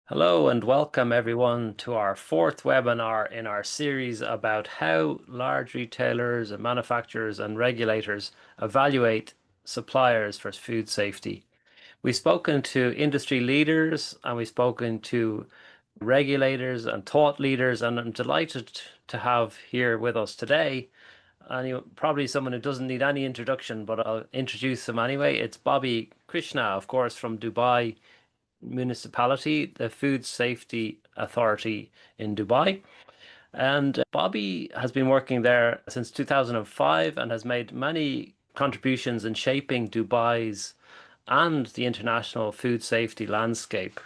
Hello and welcome everyone to our fourth webinar in our series about how large retailers and manufacturers and regulators evaluate suppliers for food safety. We've spoken to industry leaders and we've spoken to regulators and thought leaders, and I'm delighted to have here with us today, and probably someone who doesn't need any introduction, but I'll introduce him anyway. It's Bobby Krishna, of course, from Dubai municipality, the Food Safety Authority in Dubai. And Bobby has been working there since 2005 and has made many contributions in shaping Dubai's and the international food safety landscape.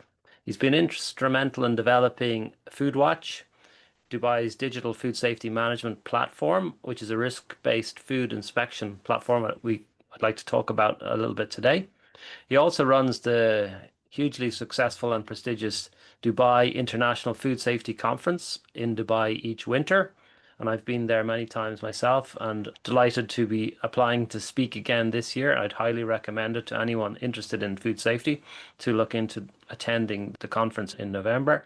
He's been instrumental in developing Foodwatch, Dubai's digital food safety management platform, which is a risk-based food inspection platform that I'd like to talk about a little bit today. He also runs the hugely successful and prestigious Dubai International Food Safety Conference in Dubai each winter. And I've been there many times myself and delighted to be applying to speak again this year. I'd highly recommend it to anyone interested in food safety to look into attending the conference in November.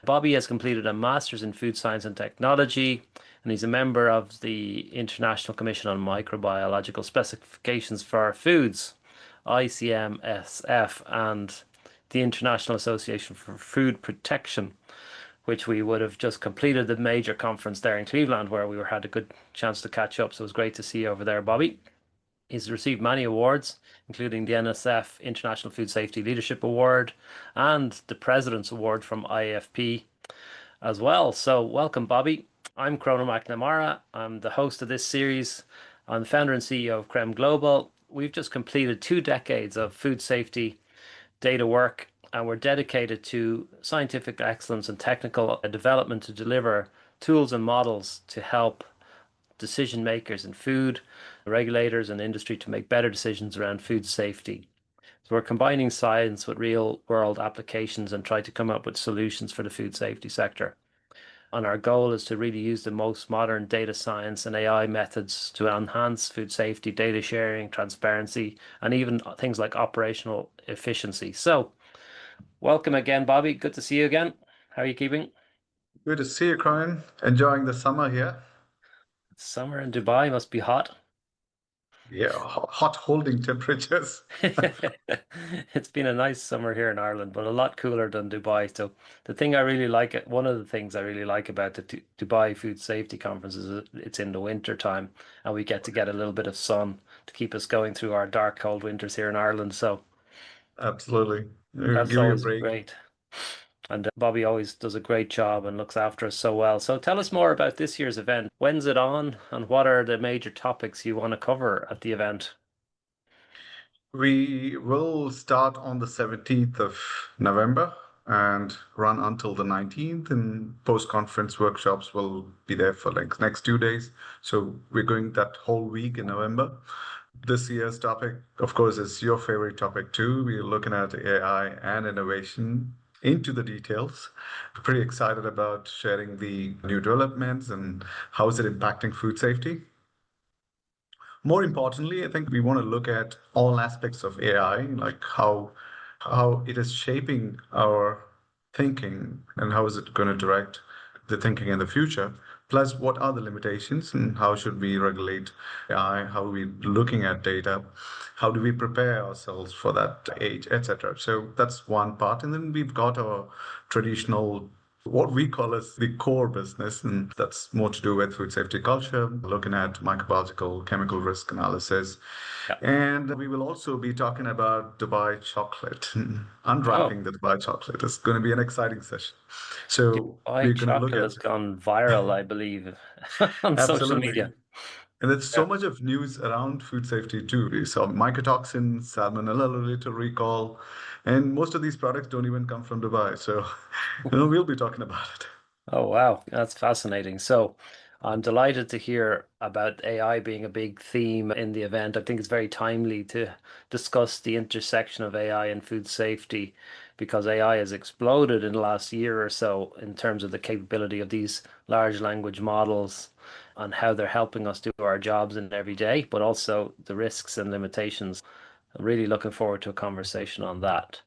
Bobby has completed a master's in food science and technology, and he's a member of the International Commission on Microbiological Specifications for Foods, ICMSF, and the International Association for Food Protection, which we would have just completed the major conference there in Cleveland, where we had a good chance to catch up. So it was great to see you over there, Bobby. He's received many awards, including the NSF International Food Safety Leadership Award and the President's Award from IFP as well. So welcome, Bobby. I'm Cronin McNamara. I'm the host of this series. I'm the founder and CEO of Creme Global. We've just completed 2 decades of food safety data work, and we're dedicated to scientific excellence and technical development to deliver tools and models to help decision makers in food, regulators, and industry to make better decisions around food safety. So we're combining science with real world applications and try to come up with solutions for the food safety sector. And our goal is to really use the most modern data science and AI methods to enhance food safety, data sharing, transparency, and even things like operational efficiency. So, welcome again, Bobby. Good to see you again. How are you keeping? Good to see you, Crime. Enjoying the summer here. Summer in Dubai must be hot. Yeah, hot holding temperatures. It's been a nice summer here in Ireland, but a lot cooler than Dubai. So the thing I really like, one of the things I really like about the Dubai Food Safety Conference is that it's in the winter time and we get a little bit of sun to keep us going through our dark, cold winters here in Ireland. So Absolutely. that's Give you a always break. great. And Bobby always does a great job and looks after us so well. So tell us more about this year's event. When's it on, and what are the major topics you want to cover at the event? We will start on the 17th of November and run until the 19th, and post-conference workshops will be there for like next 2 days. So we're going that whole week in November. This year's topic, of course, is your favorite topic too. We're looking at AI and innovation into the details. Pretty excited about sharing the new developments and how is it impacting food safety. More importantly, I think we want to look at all aspects of AI, like how it is shaping our thinking and how is it going to direct the thinking in the future. Plus, what are the limitations and how should we regulate AI? How are we looking at data? How do we prepare ourselves for that age, etc. So that's one part. And then we've got our traditional what we call as the core business, and that's more to do with food safety culture, looking at microbiological chemical risk analysis. Yeah. And we will also be talking about Dubai chocolate. Oh, Unwrapping the Dubai chocolate is going to be an exciting session. So Dubai we're going to look chocolate at has gone viral, I believe, on social absolutely. media. And there's so Yeah. much of news around food safety too. We saw mycotoxins, salmonella-related recall, and most of these products don't even come from Dubai. So, we'll be talking about it. Oh, wow. That's fascinating. So I'm delighted to hear about AI being a big theme in the event. I think it's very timely to discuss the intersection of AI and food safety because AI has exploded in the last year or so in terms of the capability of these large language models and how they're helping us do our jobs in every day, but also the risks and limitations. I'm really looking forward to a conversation on that.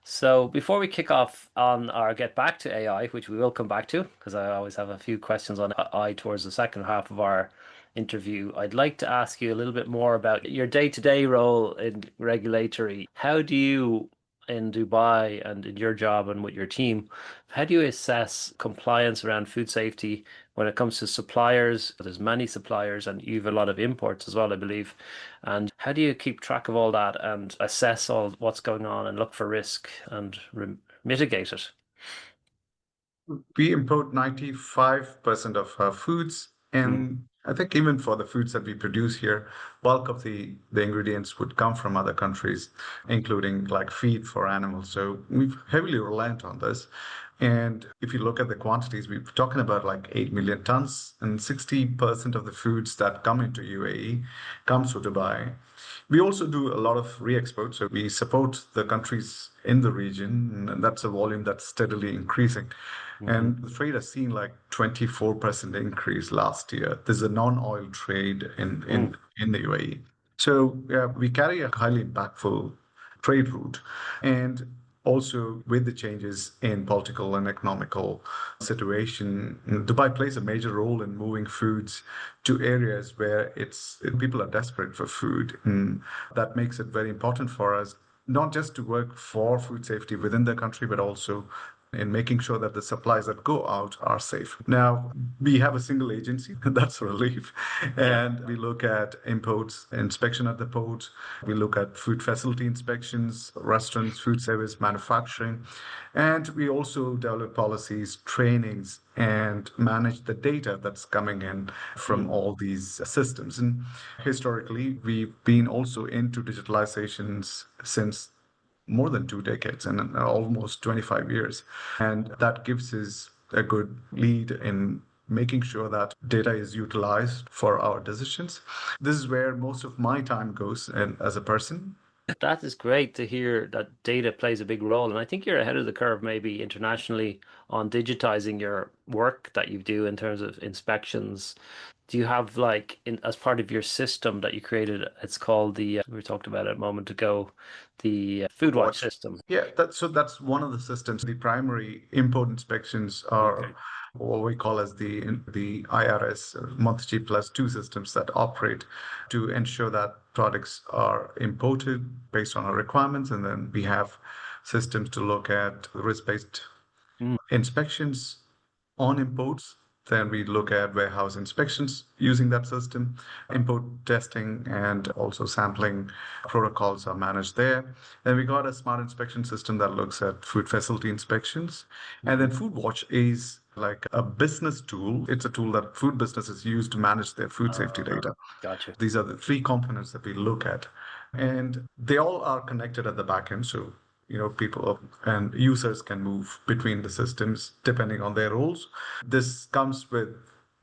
So before we kick off on or get back to AI, which we will come back to, because I always have a few questions on AI towards the second half of our interview, I'd like to ask you a little bit more about your day-to-day role in regulatory. How do you, in Dubai and in your job and with your team, how do you assess compliance around food safety when it comes to suppliers? There's many suppliers and you have a lot of imports as well, I believe. And how do you keep track of all that and assess all what's going on and look for risk and mitigate it? We import 95% of our foods, Mm, and I think even for the foods that we produce here, bulk of the ingredients would come from other countries, including like feed for animals. So we've heavily reliant on this. And if you look at the quantities, we're talking about like 8 million tons, and 60% of the foods that come into UAE comes to Dubai. We also do a lot of re-export, so we support the countries in the region, and that's a volume that's steadily increasing. mhm, And the trade has seen like 24% increase last year. There's a non-oil trade in mm, in the UAE. So yeah, we carry a highly impactful trade route. And also with the changes in political and economical situation, Dubai plays a major role in moving foods to areas where people are desperate for food. And that makes it very important for us not just to work for food safety within the country, but also in making sure that the supplies that go out are safe. Now, we have a single agency, that's a relief. yeah. And we look at imports, inspection at the port. We look at food facility inspections, restaurants, food service, manufacturing. And we also develop policies, trainings, and manage the data that's coming in from Mm, all these systems. And historically, we've been also into digitalizations since more than 2 decades and almost 25 years. And that gives us a good lead in making sure that data is utilized for our decisions. This is where most of my time goes and as a person. that is great to hear that data plays a big role. And I think you're ahead of the curve, maybe internationally, on digitizing your work that you do in terms of inspections. Do you have like as part of your system that you created, it's called we talked about it a moment ago, the Foodwatch Foodwatch. system. Yeah, that's one of the systems. The primary import inspections are Okay. what we call as the IRS month G+2 systems that operate to ensure that products are imported based on our requirements, and then we have systems to look at risk-based Mm, inspections on imports. Then we look at warehouse inspections using that system. Import testing and also sampling protocols are managed there. Then we got a smart inspection system that looks at food facility inspections. And then mhm. Foodwatch is like a business tool. It's a tool that food businesses use to manage their food safety Uh, data. gotcha. These are the three components that we look at. And they all are connected at the back end. So, people and users can move between the systems depending on their roles. This comes with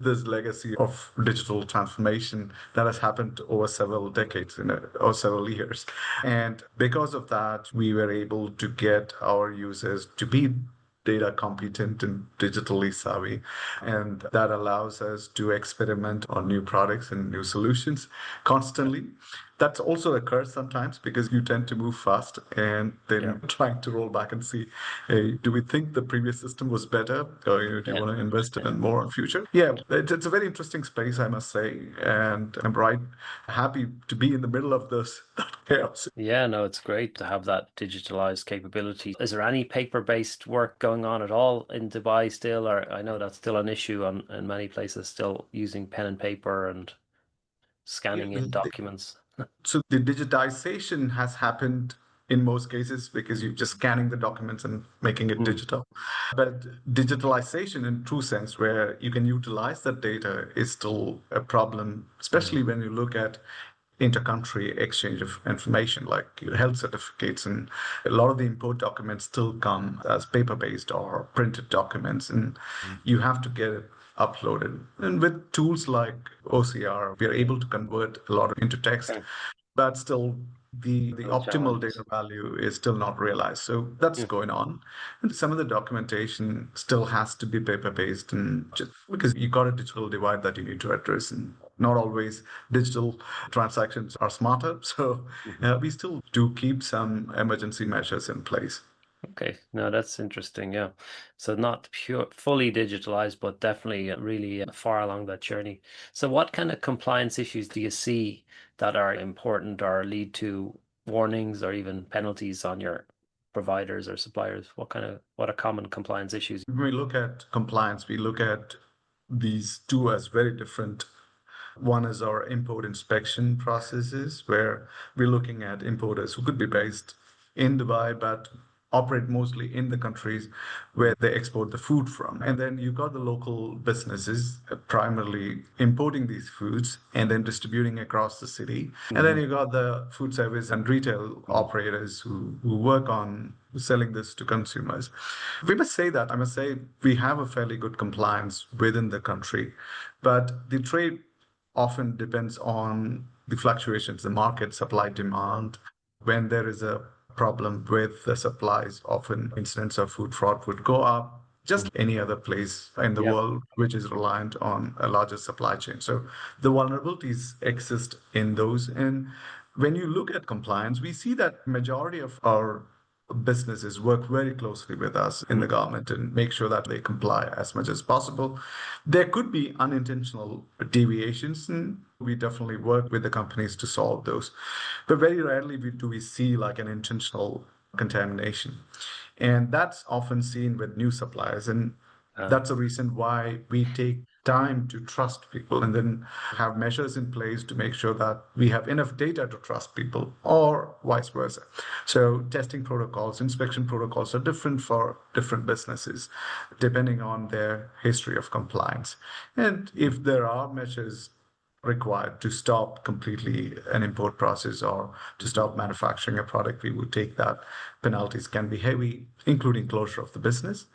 this legacy of digital transformation that has happened over several decades or several years. And because of that, we were able to get our users to be data competent and digitally savvy. And that allows us to experiment on new products and new solutions constantly. That's also a curse sometimes because you tend to move fast and Yeah. then trying to roll back and see, hey, do we think the previous system was better? Or do you Yeah. want to invest in more in future? Yeah, it's a very interesting space, I must say. And I'm right happy to be in the middle of this that chaos. Yeah, no, it's great to have that digitalized capability. Is there any paper-based work going on at all in Dubai still? Or I know that's still an issue in many places, still using pen and paper and Yeah, scanning in documents. so the digitization has happened in most cases because you're just scanning the documents and making it Mm, digital. But digitalization in true sense, where you can utilize that data, is still a problem, mm, especially when you look at intercountry exchange of information like your health certificates, and a lot of the import documents still come as paper-based or printed documents, and mm. you have to get it uploaded. And with tools like OCR, we are able to convert a lot into text, Okay. but still the Still optimal challenges. data value is still not realized. So that's Mm, going on. And some of the documentation still has to be paper-based, and just because you got a digital divide that you need to address, and not always digital transactions are smarter. So mhm. we still do keep some emergency measures in place. Okay, no, that's interesting. Yeah. So not pure fully digitalized, but definitely really far along that journey. So what kind of compliance issues do you see that are important or lead to warnings or even penalties on your providers or suppliers? What are common compliance issues? When we look at compliance, we look at these two as very different. One is our import inspection processes, where we're looking at importers who could be based in Dubai, but operate mostly in the countries where they export the food from. And then you've got the local businesses primarily importing these foods and then distributing across the city. And then Hmm. you got the food service and retail operators who work on selling this to consumers. We must say that, I must say, we have a fairly good compliance within the country, but the trade often depends on the fluctuations, the market supply demand. When there is a problem with the supplies, often incidents of food fraud would go up, just like any other place in the Yeah. world which is reliant on a larger supply chain. So the vulnerabilities exist in those. And when you look at compliance, we see that majority of our businesses work very closely with us in the Mm. government and make sure that they comply as much as possible. There could be unintentional deviations, and we definitely work with the companies to solve those. But very rarely do we see like an intentional contamination. And that's often seen with new suppliers. And Uh, that's the reason why we take time to trust people and then have measures in place to make sure that we have enough data to trust people or vice versa. So testing protocols, inspection protocols are different for different businesses depending on their history of compliance. And if there are measures required to stop completely an import process or to stop manufacturing a product, we would take that. Penalties can be heavy, including closure of the business.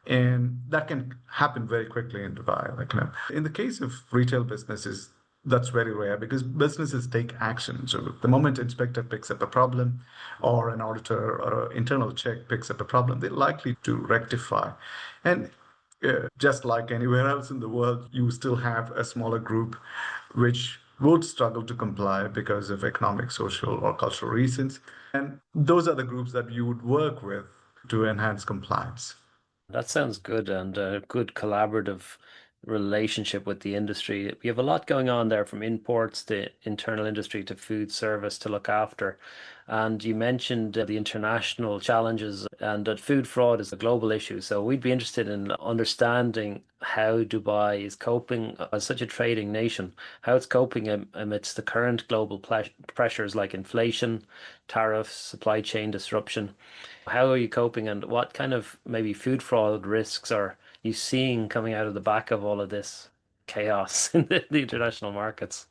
And that can happen very quickly in Dubai. Like, in the case of retail businesses, that's very rare because businesses take action. So the moment inspector picks up a problem or an auditor or an internal check picks up a problem, they're likely to rectify. And just like anywhere else in the world, you still have a smaller group which would struggle to comply because of economic, social, or cultural reasons. And those are the groups that you would work with to enhance compliance. That sounds good and a good collaborative relationship with the industry. We have a lot going on there from imports to internal industry to food service to look after. And you mentioned the international challenges and that food fraud is a global issue. So we'd be interested in understanding how Dubai is coping as such a trading nation, how it's coping amidst the current global pressures like inflation, tariffs, supply chain disruption. How are you coping and what kind of maybe food fraud risks are you seeing coming out of the back of all of this chaos in the international markets?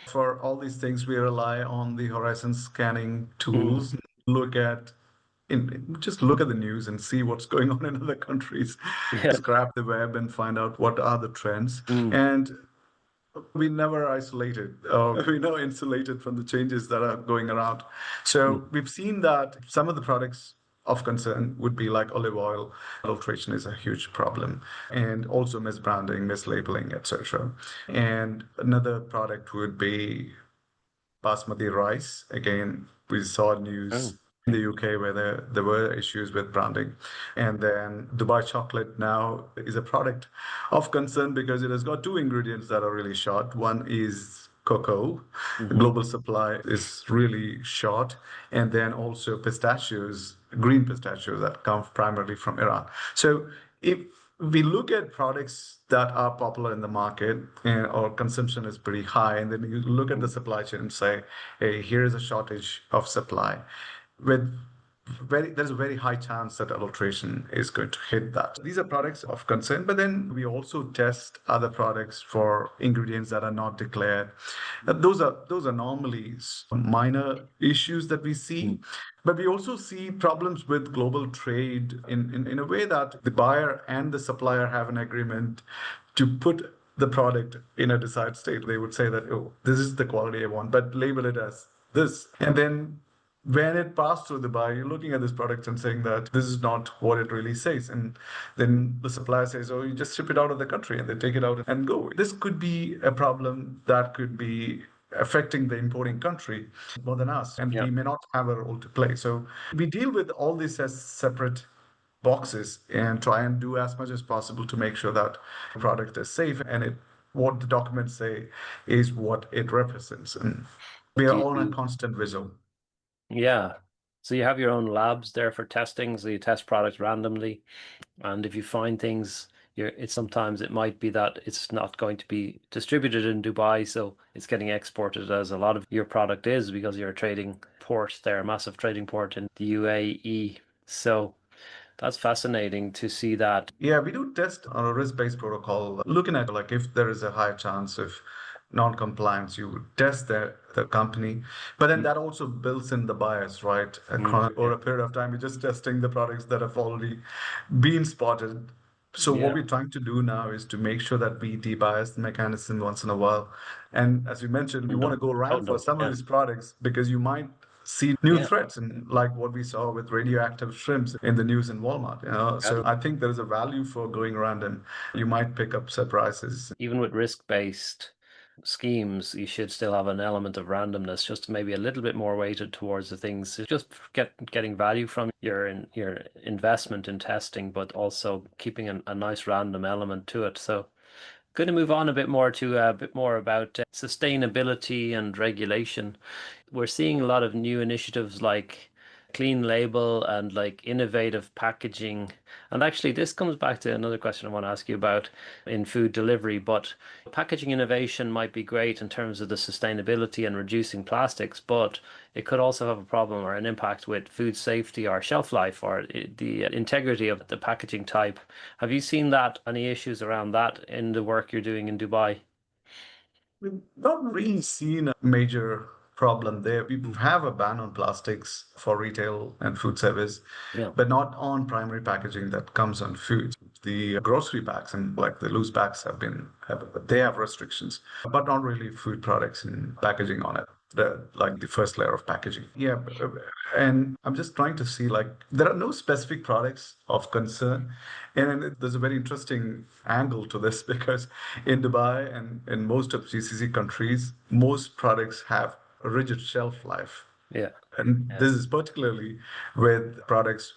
For all these things, we rely on the horizon scanning Mm. tools. Look at just look at the news and see what's going on in other countries. Yeah. Scrap the web and find out what are the trends. Mm. And we never isolated, we know insulated from the changes that are going around. Mm. So we've seen that some of the products of concern would be like olive oil. Adulteration is a huge problem, and also misbranding, mislabeling, etc. And another product would be basmati rice. Again, we saw Oh. news in the UK where there were issues with branding. And then Dubai chocolate now is a product of concern because it has got two ingredients that are really short. One is cocoa. The Hmm. global supply is really short. And then also pistachios, green pistachios that come primarily from Iran. So if we look at products that are popular in the market and or consumption is pretty high, and then you look at the supply chain and say, hey, here is a shortage of supply. With there's a very high chance that adulteration is going to hit that. These are products of concern, but then we also test other products for ingredients that are not declared. Those are normally minor issues that we see, but we also see problems with global trade in a way that the buyer and the supplier have an agreement to put the product in a desired state. They would say that, oh, this is the quality I want, but label it as this. And then when it passed through the buyer, you're looking at this product and saying that this is not what it really says. And then the supplier says, oh, you just ship it out of the country and they take it out and go. This could be a problem that could be affecting the importing country more than us, and Yeah. we may not have a role to play. So we deal with all this as separate boxes and try and do as much as possible to make sure that the product is safe and what the documents say is what it represents. And we are Do all on a you, constant visual. yeah. So you have your own labs there for testing, so you test products randomly. And if you find things, sometimes it might be that it's not going to be distributed in Dubai, so it's getting exported as a lot of your product is because you're a trading port there, a massive trading port in the UAE. So that's fascinating to see that. Yeah, we do test on a risk-based protocol, looking at like if there is a high chance of non-compliance, you would test the company. But then Mm, that also builds in the bias, right? yeah, Over a period of time, we're just testing the products that have already been spotted. So what yeah. we're trying to do now is to make sure that we debias the mechanism once in a while. And as you mentioned, you want to go around Code for them. some of Yeah, these products because you might see new yeah. threats and like what we saw with radioactive shrimps in the news in Walmart. So I think there is a value for going around and you might pick up surprises. Even with risk-based schemes, you should still have an element of randomness, just maybe a little bit more weighted towards the things, just getting value from your investment in testing, but also keeping a nice random element to it. So going to move on a bit more to a bit more about sustainability and regulation. We're seeing a lot of new initiatives like clean label and like innovative packaging. And actually, this comes back to another question I want to ask you about in food delivery. But packaging innovation might be great in terms of the sustainability and reducing plastics, but it could also have a problem or an impact with food safety or shelf life or the integrity of the packaging type. Have you seen that, any issues around that in the work you're doing in Dubai? We've not really seen a major problem there. We have a ban on plastics for retail and food service, Yeah. but not on primary packaging that comes on food. The grocery bags and like the loose bags they have restrictions, but not really food products and packaging on it. Like the first layer of packaging. Yeah, and I'm just trying to see like there are no specific products of concern, and there's a very interesting angle to this because in Dubai and in most of GCC countries, most products have a rigid shelf life. Yeah. And Yeah. this is particularly with products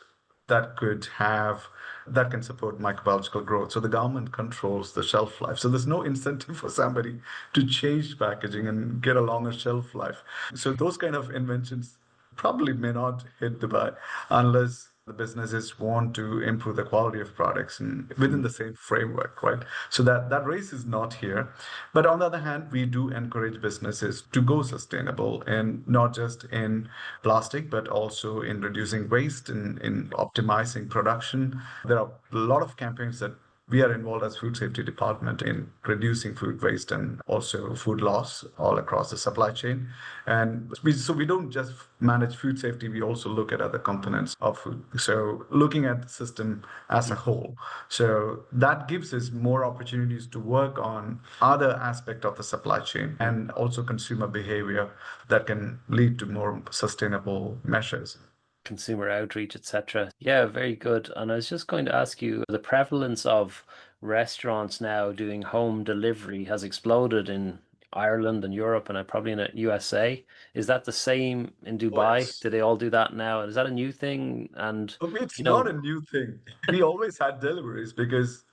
that could have that can support microbiological growth. So the government controls the shelf life. So there's no incentive for somebody to change packaging and get a longer shelf life. So those kind of inventions probably may not hit Dubai unless the businesses want to improve the quality of products and within Mm. the same framework, right? So that race is not here. But on the other hand, we do encourage businesses to go sustainable and not just in plastic, but also in reducing waste and in optimizing production. There are a lot of campaigns that we are involved as food safety department in reducing food waste and also food loss all across the supply chain. And we don't just manage food safety, we also look at other components of food. So looking at the system as a whole. So that gives us more opportunities to work on other aspects of the supply chain and also consumer behavior that can lead to more sustainable measures. Consumer outreach, etc. Yeah, very good. And I was just going to ask you, the prevalence of restaurants now doing home delivery has exploded in Ireland and Europe and probably in the USA. Is that the same in Oh, Dubai? yes. Do they all do that now? Is that a new thing? And It's you not know, a new thing. We always had deliveries because,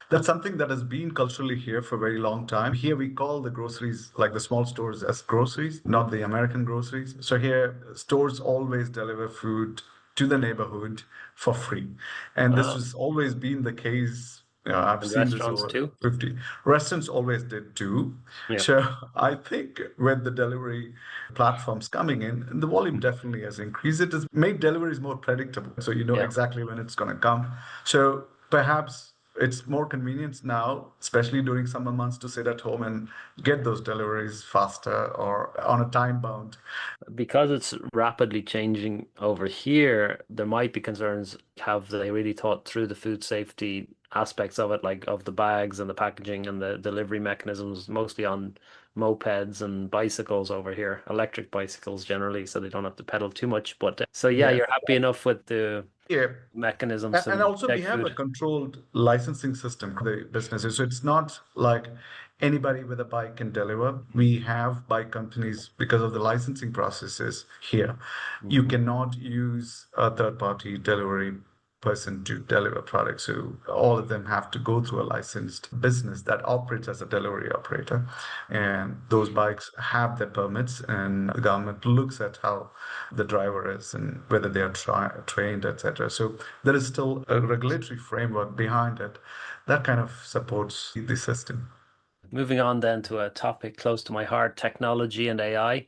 that's something that has been culturally here for a very long time. Here we call the groceries, like the small stores, as groceries, not the American groceries. So here stores always deliver food to the neighborhood for free. And this uh, has always been the case. I've and seen this restaurants over too. 50. Restaurants always did too. Yeah. So I think with the delivery platforms coming in, the volume Mm. definitely has increased. It has made deliveries more predictable. So you know Yeah. exactly when it's going to come. So perhaps it's more convenient now, especially during summer months, to sit at home and get those deliveries faster or on a time bound. Because it's rapidly changing over here, there might be concerns. Have they really thought through the food safety aspects of it, like of the bags and the packaging and the delivery mechanisms, mostly on mopeds and bicycles over here, electric bicycles generally, so they don't have to pedal too much. But so yeah, Yeah. you're happy enough with the Yeah. mechanisms And and also, we check have a food. controlled licensing system for the businesses. So it's not like anybody with a bike can deliver. We have bike companies because of the licensing processes here. You Hmm. cannot use a third party delivery person to deliver products. So all of them have to go through a licensed business that operates as a delivery operator. And those bikes have their permits, and the government looks at how the driver is and whether they are trained, etc. So there is still a regulatory framework behind it that kind of supports the system. Moving on then to a topic close to my heart, technology and AI.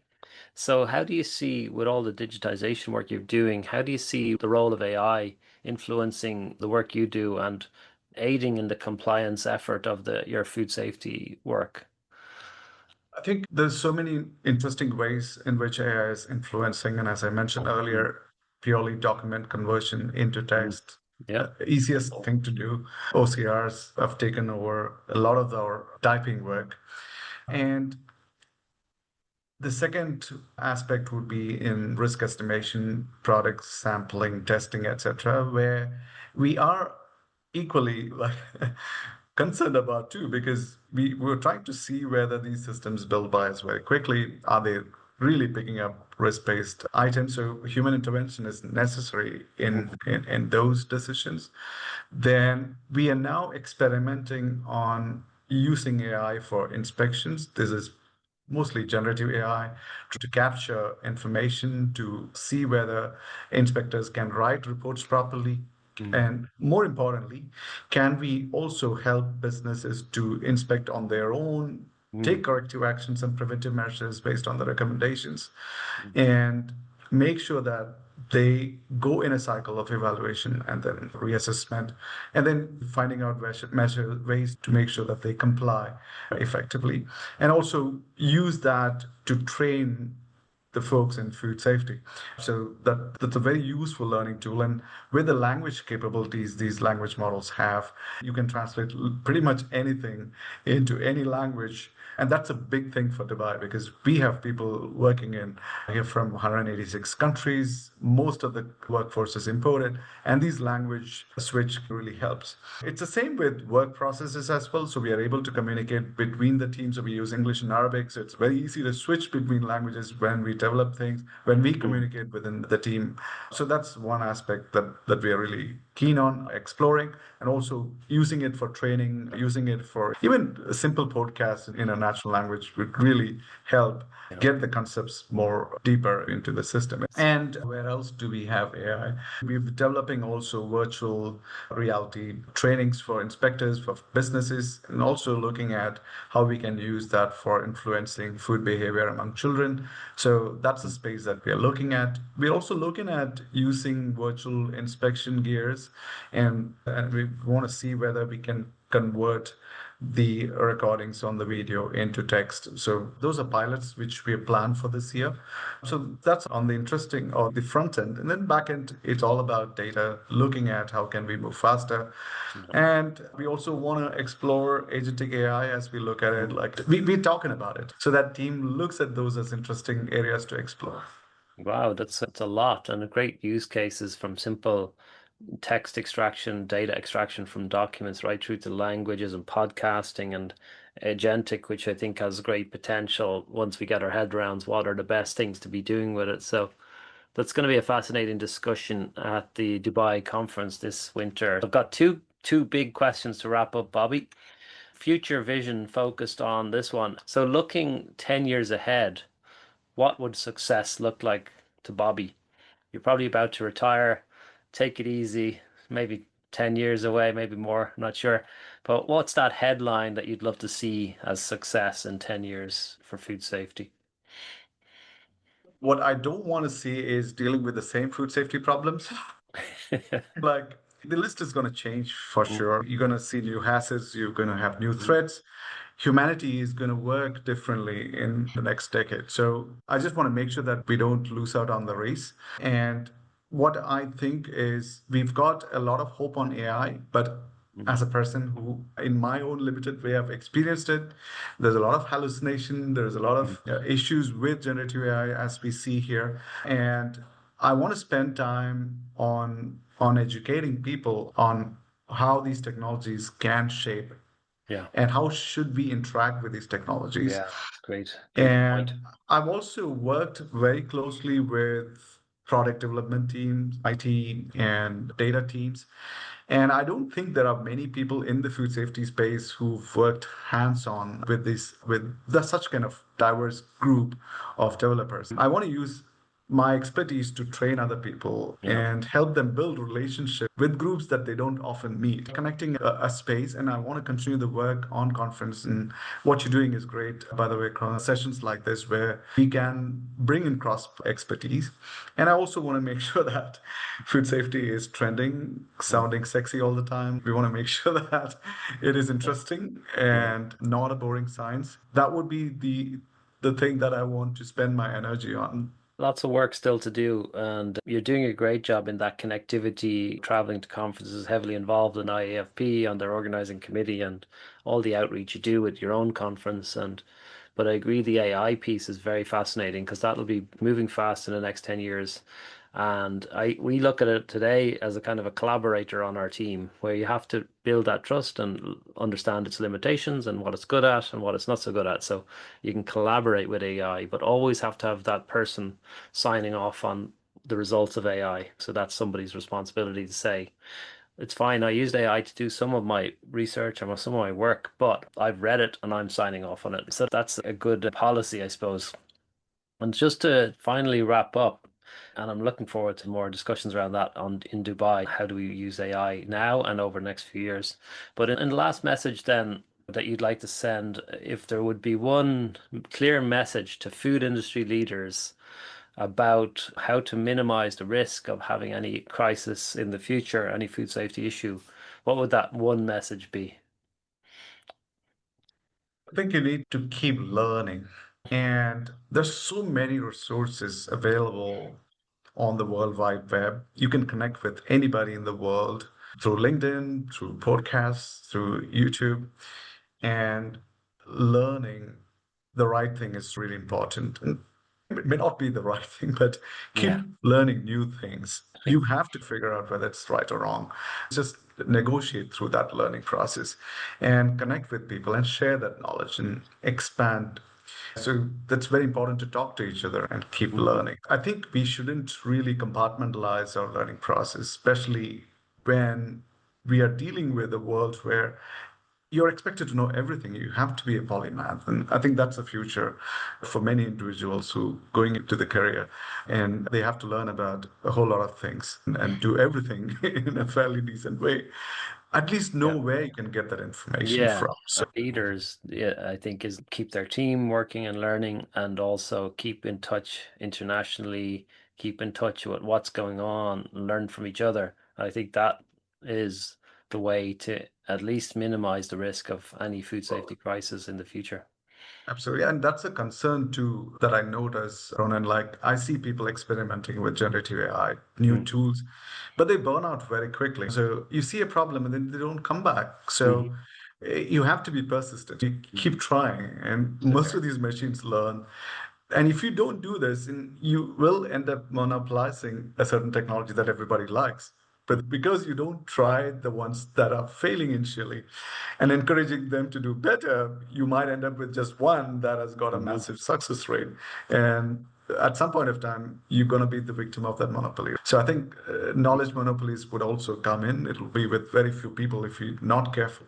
So, how do you see, with all the digitization work you're doing, how do you see the role of AI influencing the work you do and aiding in the compliance effort of your food safety work? I think there's so many interesting ways in which AI is influencing, and as I mentioned Mm, earlier, purely document conversion into mm. text, Yeah. easiest thing to do. OCRs have taken over a lot of our typing work. And the second aspect would be in risk estimation, product sampling, testing, etc., where we are equally like concerned about too, because we're trying to see whether these systems build bias very quickly. Are they really picking up risk-based items? So human intervention is necessary in those decisions. Then we are now experimenting on using AI for inspections. This is mostly generative AI to capture information, to see whether inspectors can write reports properly. Mm, And more importantly, can we also help businesses to inspect on their own, mm, take corrective actions and preventive measures based on the recommendations, mm, and make sure that they go in a cycle of evaluation and then reassessment, and then finding out ways to make sure that they comply effectively, and also use that to train the folks in food safety. So that's a very useful learning tool. And with the language capabilities these language models have, you can translate pretty much anything into any language. And that's a big thing for Dubai because we have people working in here from 186 countries. Most of the workforce is imported, and these language switch really helps. It's the same with work processes as well. So we are able to communicate between the teams. So we use English and Arabic. So it's very easy to switch between languages when we develop things, when we mm. communicate within the team. So that's one aspect that we are really keen on exploring, and also using it for training, using it for even a simple podcast in a natural language would really help Yeah. get the concepts more deeper into the system. And where else do we have AI? We're developing also virtual reality trainings for inspectors, for businesses, and also looking at how we can use that for influencing food behavior among children. So that's the space that we are looking at. We're also looking at using virtual inspection gears, and we want to see whether we can convert the recordings on the video into text. So those are pilots which we have planned for this year. So that's on the interesting or the front end. And then back end, it's all about data, looking at how can we move faster. And we also want to explore agentic AI as we look at it. Mm. Like we're talking about it. So that team looks at those as interesting areas to explore. Wow, that's a lot and a great use cases from simple text extraction, data extraction from documents, right through to languages and podcasting and agentic, which I think has great potential once we get our head around what are the best things to be doing with it. So that's going to be a fascinating discussion at the Dubai conference this winter. I've got two big questions to wrap up, Bobby. Future vision focused on this one. So looking 10 years ahead, what would success look like to Bobby? You're probably about to retire, take it easy, maybe 10 years away, maybe more, I'm not sure. But what's that headline that you'd love to see as success in 10 years for food safety? What I don't want to see is dealing with the same food safety problems. Like the list is going to change for Mm, sure. You're going to see new hazards, you're going to have new mm, threats. Humanity is going to work differently in the next decade. So I just want to make sure that we don't lose out on the race. And what I think is we've got a lot of hope on AI, but mm, as a person who, in my own limited way, have experienced it, there's a lot of hallucination, there's a lot mm, of issues with generative AI as we see here. And I want to spend time on educating people on how these technologies can shape Yeah. and how should we interact with these technologies. Yeah. Great. Great point. And I've also worked very closely with product development teams, IT, and data teams. And I don't think there are many people in the food safety space who've worked hands-on with such kind of diverse group of developers. I want to use my expertise to train other people Yeah. and help them build relationships with groups that they don't often meet. Connecting a space, and I want to continue the work on conference. And what you're doing is great, by the way, sessions like this where we can bring in cross expertise. And I also want to make sure that food safety is trending, sounding sexy all the time. We want to make sure that it is interesting Yeah. and not a boring science. That would be the thing that I want to spend my energy on. Lots of work still to do, and you're doing a great job in that connectivity, traveling to conferences, heavily involved in IAFP on their organizing committee, and all the outreach you do with your own conference. And but I agree the AI piece is very fascinating because that'll be moving fast in the next 10 years. And we look at it today as a kind of a collaborator on our team where you have to build that trust and understand its limitations and what it's good at and what it's not so good at. So you can collaborate with AI, but always have to have that person signing off on the results of AI. So that's somebody's responsibility to say, it's fine. I used AI to do some of my research and some of my work, but I've read it and I'm signing off on it. So that's a good policy, I suppose. And just to finally wrap up, and I'm looking forward to more discussions around that on in Dubai. How do we use AI now and over the next few years? But in the last message then that you'd like to send, if there would be one clear message to food industry leaders about how to minimize the risk of having any crisis in the future, any food safety issue, what would that one message be? I think you need to keep learning. And there's so many resources available on the World Wide Web. You can connect with anybody in the world through LinkedIn, through podcasts, through YouTube. And learning the right thing is really important. And it may not be the right thing, but keep Yeah. learning new things. You have to figure out whether it's right or wrong. Just negotiate through that learning process and connect with people and share that knowledge and expand. So that's very important to talk to each other and keep Mhm. learning. I think we shouldn't really compartmentalize our learning process, especially when we are dealing with a world where you're expected to know everything. You have to be a polymath. And I think that's the future for many individuals who going into the career and they have to learn about a whole lot of things and do everything in a fairly decent way. At least know Yeah. where you can get that information Yeah, from. So leaders, yeah, I think is keep their team working and learning and also keep in touch internationally, keep in touch with what's going on, and learn from each other. I think that is the way to at least minimize the risk of any food safety crisis in the future. absolutely. And that's a concern too that I notice, Ronan. Like I see people experimenting with generative AI, new Mm. tools, but they burn out very quickly. So you see a problem and then they don't come back. So Mhm. you have to be persistent. You keep trying, and most Okay. of these machines learn. And if you don't do this, then you will end up monopolizing a certain technology that everybody likes. But because you don't try the ones that are failing initially and encouraging them to do better, you might end up with just one that has got a Mhm. massive success rate. And at some point of time, you're going to be the victim of that monopoly. So I think knowledge monopolies would also come in. It'll be with very few people if you're not careful.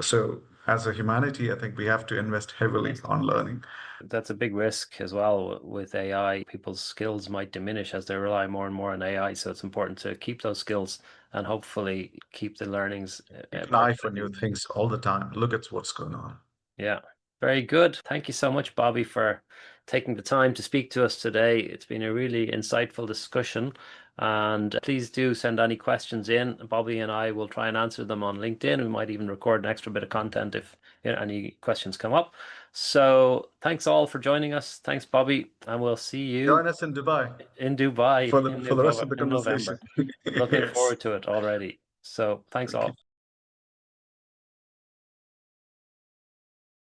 So as a humanity, I think we have to invest heavily on learning. That's a big risk as well with AI. People's skills might diminish as they rely more and more on AI. So it's important to keep those skills and hopefully keep the learnings Keep an eye for new percolating. things all the time. Look at what's going on. Yeah, very good. Thank you so much, Bobby, for taking the time to speak to us today. It's been a really insightful discussion. And please do send any questions in. Bobby and I will try and answer them on LinkedIn. We might even record an extra bit of content if any questions come up. So thanks all for joining us. Thanks, Bobby, and we'll see you Join us in Dubai in Dubai for the rest of the in conversation. November. Looking Yes. forward to it already. So thanks Thank you. all.